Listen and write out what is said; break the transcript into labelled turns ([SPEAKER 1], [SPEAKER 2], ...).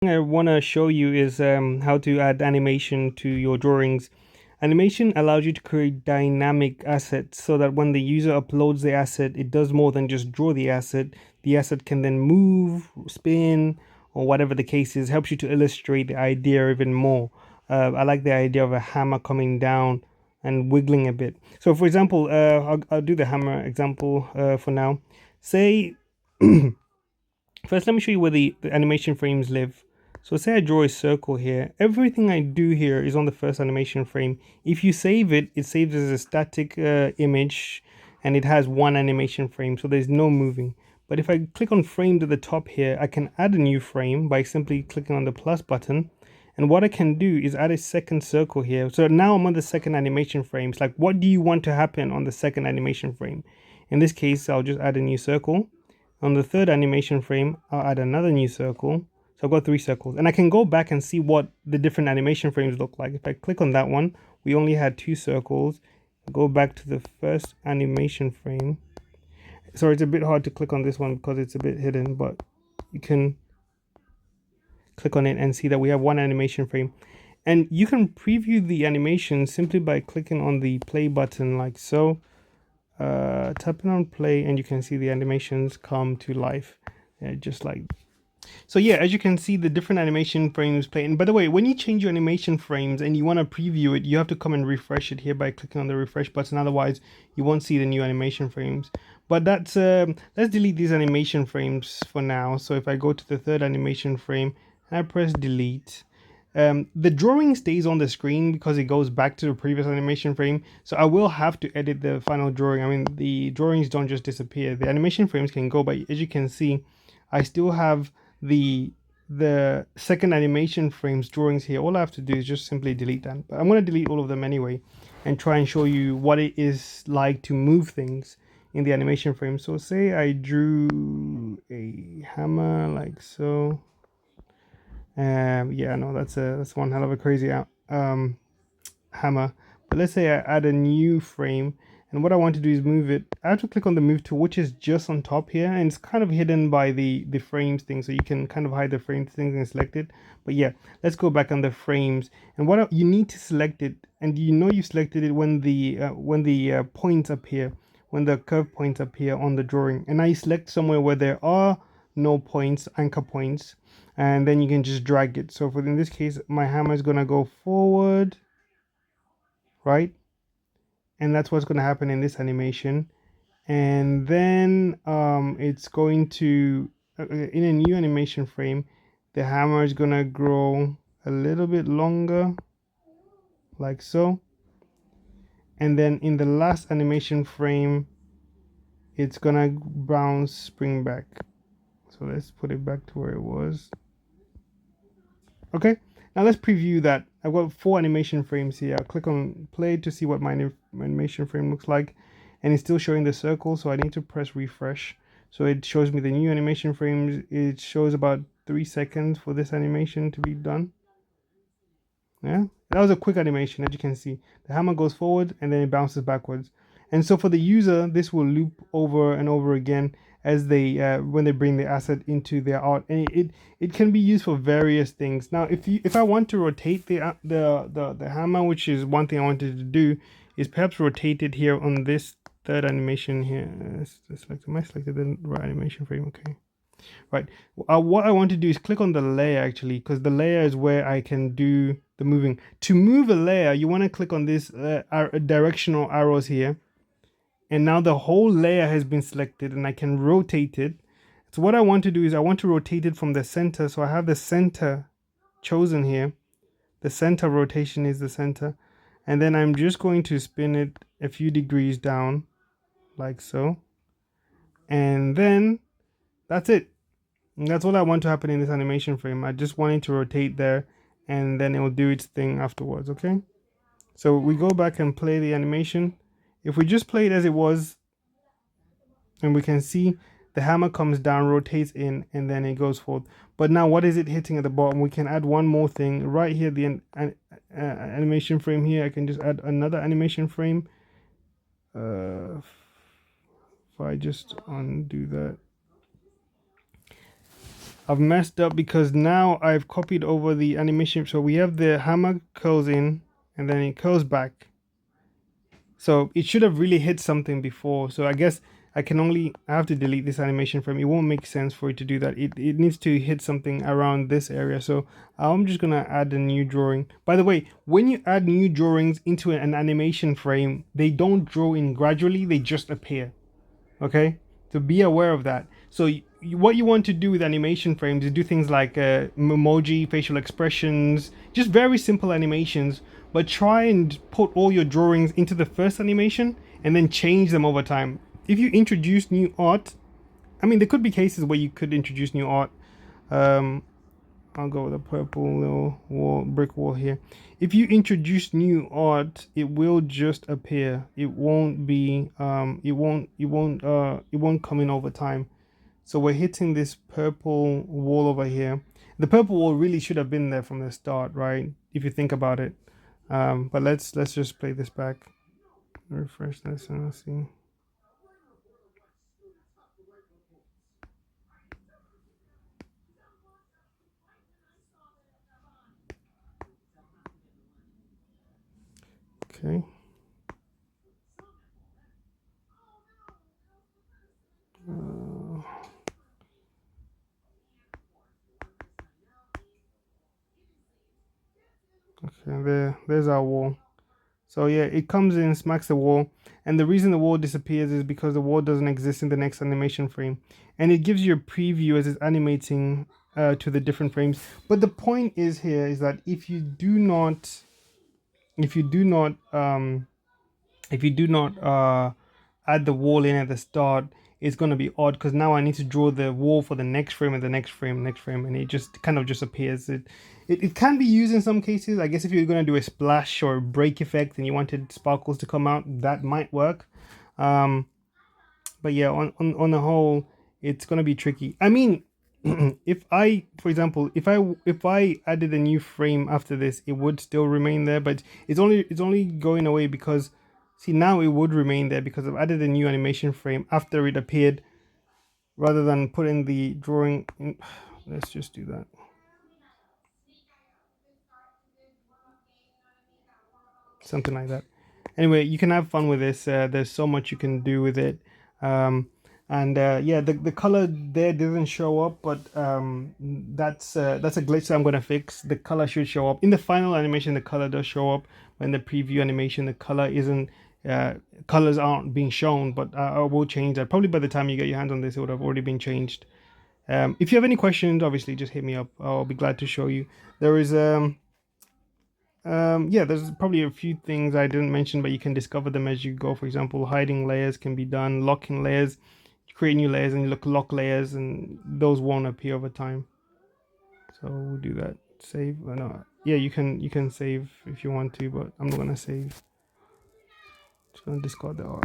[SPEAKER 1] I want to show you is how to add animation to your drawings. Animation allows you to create dynamic assets so that when the user uploads the asset, it does more than just draw the asset. The asset can then move, spin, or whatever the case is. Helps you to illustrate the idea even more. I like the idea of a hammer coming down and wiggling a bit. So, for example, I'll do the hammer example for now. Say, first, let me show you where the animation frames live. So say I draw a circle here. Everything I do here is on the first animation frame. If you save it, it saves as a static image and it has one animation frame, so there's no moving. But if I click on frame to the top here, I can add a new frame by simply clicking on the plus button. And what I can do is add a second circle here. So now I'm on the second animation frame. It's like, what do you want to happen on the second animation frame? In this case, I'll just add a new circle. On the third animation frame, I'll add another new circle. So I've got three circles, and I can go back and see what the different animation frames look like. If I click on that one, we only had two circles. I'll go back to the first animation frame. Sorry, it's a bit hard to click on this one because it's a bit hidden, but you can click on it and see that we have one animation frame. And you can preview the animation simply by clicking on the play button like so. Tapping on play, and you can see the animations come to life, just like so. Yeah, as you can see, the different animation frames play. And by the way, when you change your animation frames and you want to preview it, you have to come and refresh it here by clicking on the refresh button. Otherwise you won't see the new animation frames. But that's let's delete these animation frames for now. So if I go to the third animation frame and I press delete, the drawing stays on the screen because it goes back to the previous animation frame. So I will have to edit the final drawing. I mean, the drawings don't just disappear. The animation frames can go, but as you can see, I still have the second animation frames drawings here. All I have to do is just simply delete them. But I'm going to delete all of them anyway and try and show you what it is like to move things in the animation frame. So say I drew a hammer like so. Yeah, no, that's one hell of a crazy hammer. But let's say I add a new frame, and what I want to do is move it. I have to click on the move tool, which is just on top here, and it's kind of hidden by the frames thing, so you can kind of hide the frames thing and select it. But yeah, let's go back on the frames, and what you need to select it, and you know you selected it when the points appear, when the curve points appear on the drawing, and I select somewhere where there are no points, anchor points, and then you can just drag it. So for in this case, my hammer is gonna go forward, right? And that's what's gonna happen in this animation. And then it's going to in a new animation frame, the hammer is gonna grow a little bit longer, like so. And then in the last animation frame, it's gonna bounce spring back. So let's put it back to where it was. Okay, now let's preview that. I've got four animation frames here. I'll click on play to see what my animation frame looks like, and it's still showing the circle, so I need to press refresh. So it shows me the new animation frames. It shows about 3 seconds for this animation to be done. Yeah, that was a quick animation. As you can see, the hammer goes forward and then it bounces backwards. And so for the user, this will loop over and over again as they when they bring the asset into their art, and it can be used for various things. Now if I want to rotate the hammer, which is one thing I wanted to do, is perhaps rotate it here on this third animation here. Am I selected the right animation frame? Okay, right. What I want to do is click on the layer actually, because the layer is where I can do the moving. To move a layer, you want to click on this directional arrows here, and now the whole layer has been selected and I can rotate it. So what I want to do is I want to rotate it from the center. So I have the center chosen here. The center rotation is the center. And then I'm just going to spin it a few degrees down like so. And then that's it. And that's all I want to happen in this animation frame. I just want it to rotate there and then it will do its thing afterwards, okay? So we go back and play the animation. If we just play it as it was, and we can see the hammer comes down, rotates in, and then it goes forward. But now what is it hitting at the bottom? We can add one more thing right here, the animation frame here. I can just add another animation frame. If I just undo that, I've messed up because now I've copied over the animation. So we have the hammer curls in and then it curls back. So it should have really hit something before. So I guess I have to delete this animation frame. It won't make sense for it to do that. It needs to hit something around this area. So I'm just going to add a new drawing. By the way, when you add new drawings into an animation frame, they don't draw in gradually, they just appear. Okay, so be aware of that. So what you want to do with animation frames is do things like emoji, facial expressions, just very simple animations, but try and put all your drawings into the first animation and then change them over time. If you introduce new art, I mean, there could be cases where you could introduce new art. I'll go with a purple little brick wall here. If you introduce new art, it will just appear. It won't be it won't come in over time. So we're hitting this purple wall over here. The purple wall really should have been there from the start, right? If you think about it. But let's just play this back. Refresh this and let's see. Okay. Okay, there's our wall. So yeah, it comes in, smacks the wall, and the reason the wall disappears is because the wall doesn't exist in the next animation frame, and it gives you a preview as it's animating to the different frames. But the point is here is that if you do not add the wall in at the start, it's going to be odd because now I need to draw the wall for the next frame and the next frame, and it just kind of just appears. It can be used in some cases. I guess if you're going to do a splash or a break effect and you wanted sparkles to come out, that might work. But yeah, on the whole, it's going to be tricky. I mean, if I, for example, if I added a new frame after this, it would still remain there, but it's only going away because, see, now it would remain there because I've added a new animation frame after it appeared, rather than putting the drawing in. Let's just do that. Something like that. Anyway, you can have fun with this. There's so much you can do with it. And yeah, the color there doesn't show up, but that's a glitch that I'm going to fix. The color should show up in the final animation. The color does show up, but in the preview animation the color isn't. Colors aren't being shown, but I will change that. Probably by the time you get your hands on this, it would have already been changed. If you have any questions, obviously just hit me up. I'll be glad to show you. There is yeah, there's probably a few things I didn't mention, but you can discover them as you go. For example, hiding layers can be done, locking layers. You create new layers and you lock layers, and those won't appear over time. So we'll do that. Save. No, yeah, you can save if you want to, but I'm not gonna save. Just gonna discard the art.